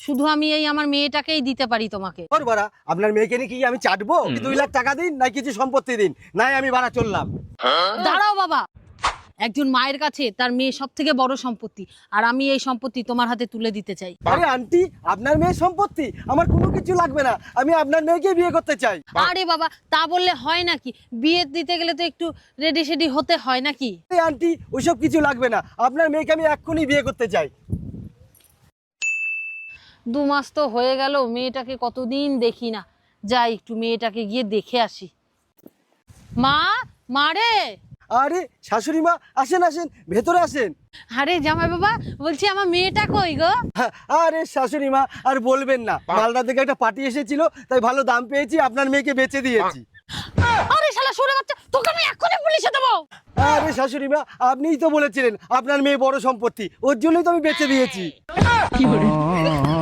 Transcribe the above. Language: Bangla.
শুধু আমি এই আমার মেয়েটাকেই দিতে পারি তোমাকে। ওর বাড়া, আপনার মেয়েকে নিয়ে কি আমি চাটবো? 2 লাখ টাকা দিন, না কিছু সম্পত্তি দিন, নাই আমি বাড়া চললাম। দাঁড়াও বাবা, একজন মায়ের কাছে তার মেয়ে সব থেকে বড় সম্পত্তি, আর আমি এই সম্পত্তি তোমার হাতে তুলে দিতে চাই। আরে আন্টি, আপনার মেয়ের সম্পত্তি আমার কোনো কিছু লাগবে না, আমি আপনার মেয়েকে বিয়ে করতে চাই। আরে বাবা, তা বললে হয় নাকি? বিয়ে দিতে গেলে তো একটু রেডি সেডি হতে হয় নাকি? আরে আন্টি, ওইসব কিছু লাগবে না, আপনার মেয়েকে আমি এক্ষুনি বিয়ে করতে চাই। 2 মাস তো হয়ে গেল, মেয়েটাকে কতদিন দেখি না। যাই একটু মেয়েটাকে গিয়ে দেখে আসি। মা, মা রে। আরে শাশুড়ি মা, আসেন আসেন, ভেতরে আসেন। আরে জামাই বাবা, বলছি আমার মেয়েটা কই গো? আরে শাশুড়ি মা, আর বলবেন না, মালদা থেকে একটা পার্টি এসেছিল, তাই ভালো দাম পেয়েছি, আপনার মেয়েকে বেচে দিয়েছি। আরে শালা সরে বাচ্চা, তোকে আমি এক্ষুনি পুলিশে দেবো। আরে শাশুড়ি মা, আপনিই তো বলেছিলেন আপনার মেয়ে বড় সম্পত্তি, ওর জন্যই তো আমি বেচে দিয়েছি।